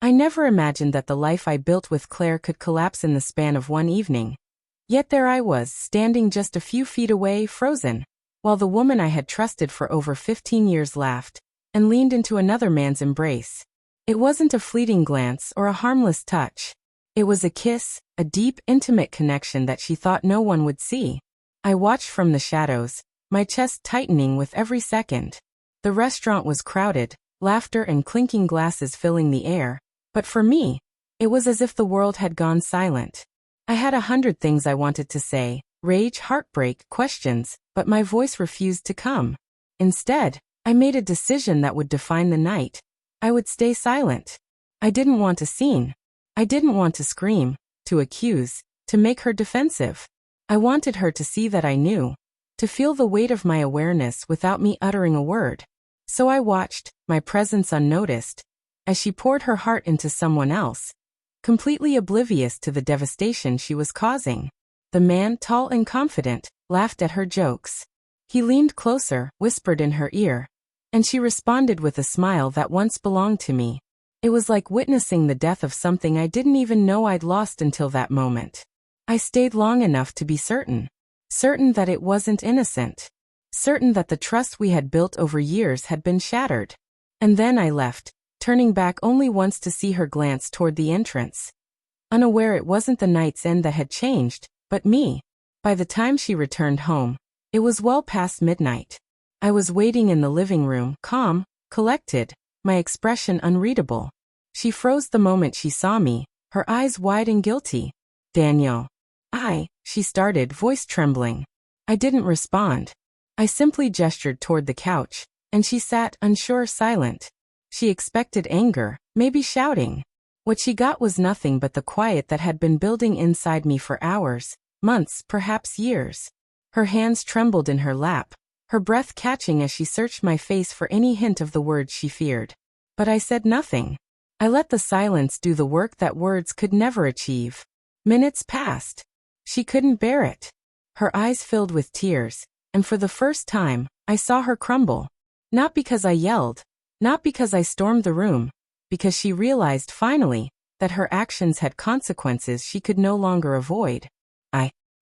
I never imagined that the life I built with Claire could collapse in the span of one evening. Yet there I was, standing just a few feet away, frozen, while the woman I had trusted for over 15 years laughed and leaned into another man's embrace. It wasn't a fleeting glance or a harmless touch. It was a kiss, a deep, intimate connection that she thought no one would see. I watched from the shadows, my chest tightening with every second. The restaurant was crowded, laughter and clinking glasses filling the air, but for me, it was as if the world had gone silent. I had 100 things I wanted to say, rage, heartbreak, questions, but my voice refused to come. Instead, I made a decision that would define the night. I would stay silent. I didn't want a scene. I didn't want to scream, to accuse, to make her defensive. I wanted her to see that I knew, to feel the weight of my awareness without me uttering a word. So I watched, my presence unnoticed, as she poured her heart into someone else, completely oblivious to the devastation she was causing. The man, tall and confident, laughed at her jokes. He leaned closer, whispered in her ear, and she responded with a smile that once belonged to me. It was like witnessing the death of something I didn't even know I'd lost until that moment. I stayed long enough to be certain. Certain that it wasn't innocent. Certain that the trust we had built over years had been shattered. And then I left, turning back only once to see her glance toward the entrance. Unaware it wasn't the night's end that had changed, but me. By the time she returned home, it was well past midnight. I was waiting in the living room, calm, collected, my expression unreadable. She froze the moment she saw me, her eyes wide and guilty. Daniel. She started, voice trembling. I didn't respond. I simply gestured toward the couch, and she sat, unsure, silent. She expected anger, maybe shouting. What she got was nothing but the quiet that had been building inside me for hours, months, perhaps years. Her hands trembled in her lap, her breath catching as she searched my face for any hint of the words she feared. But I said nothing. I let the silence do the work that words could never achieve. Minutes passed. She couldn't bear it. Her eyes filled with tears, and for the first time, I saw her crumble. Not because I yelled, not because I stormed the room, because she realized finally that her actions had consequences she could no longer avoid.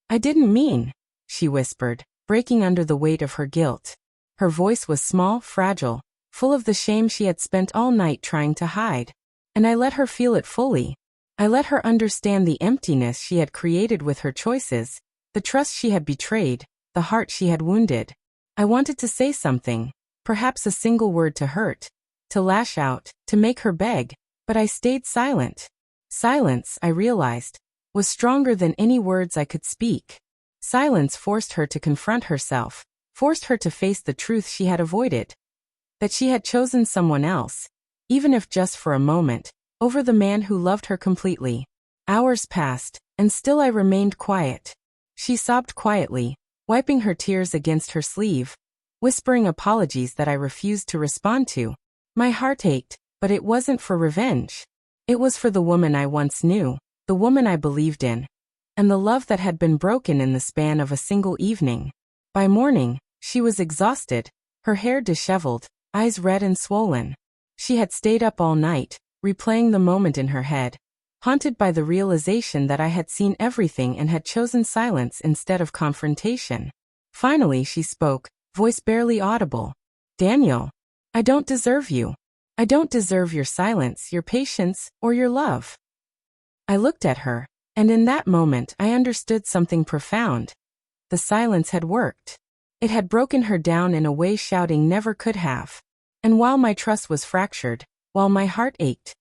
I didn't mean, she whispered, breaking under the weight of her guilt. Her voice was small, fragile, full of the shame she had spent all night trying to hide. And I let her feel it fully. I let her understand the emptiness she had created with her choices, the trust she had betrayed, the heart she had wounded. I wanted to say something, perhaps a single word to hurt, to lash out, to make her beg, but I stayed silent. Silence, I realized, was stronger than any words I could speak. Silence forced her to confront herself, forced her to face the truth she had avoided. That she had chosen someone else, even if just for a moment, over the man who loved her completely. Hours passed, and still I remained quiet. She sobbed quietly, wiping her tears against her sleeve, whispering apologies that I refused to respond to. My heart ached, but it wasn't for revenge. It was for the woman I once knew, the woman I believed in, and the love that had been broken in the span of a single evening. By morning, she was exhausted, her hair disheveled, eyes red and swollen. She had stayed up all night, replaying the moment in her head, haunted by the realization that I had seen everything and had chosen silence instead of confrontation. Finally she spoke, voice barely audible. Daniel, I don't deserve you. I don't deserve your silence, your patience, or your love. I looked at her, and in that moment I understood something profound. The silence had worked. It had broken her down in a way shouting never could have. And while my trust was fractured, while my heart ached,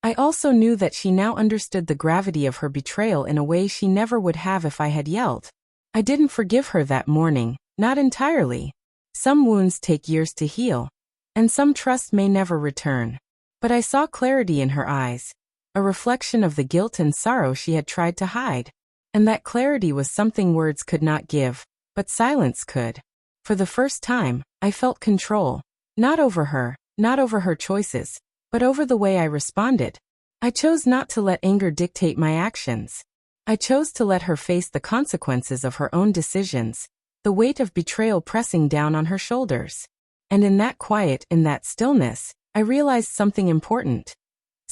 I also knew that she now understood the gravity of her betrayal in a way she never would have if I had yelled. I didn't forgive her that morning, not entirely. Some wounds take years to heal, and some trust may never return. But I saw clarity in her eyes, a reflection of the guilt and sorrow she had tried to hide. And that clarity was something words could not give, but silence could. For the first time, I felt control, not over her choices, but over the way I responded. I chose not to let anger dictate my actions. I chose to let her face the consequences of her own decisions, the weight of betrayal pressing down on her shoulders. And in that quiet, in that stillness, I realized something important.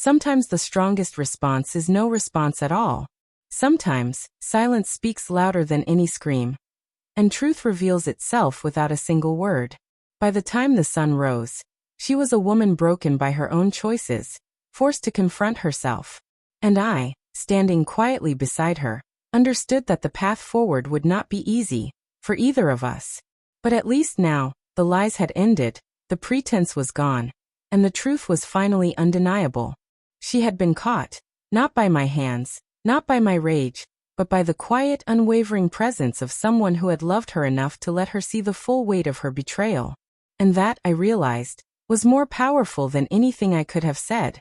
Sometimes the strongest response is no response at all. Sometimes, silence speaks louder than any scream. And truth reveals itself without a single word. By the time the sun rose, she was a woman broken by her own choices, forced to confront herself. And I, standing quietly beside her, understood that the path forward would not be easy, for either of us. But at least now, the lies had ended, the pretense was gone, and the truth was finally undeniable. She had been caught, not by my hands, not by my rage, but by the quiet, unwavering presence of someone who had loved her enough to let her see the full weight of her betrayal. And that, I realized, was more powerful than anything I could have said.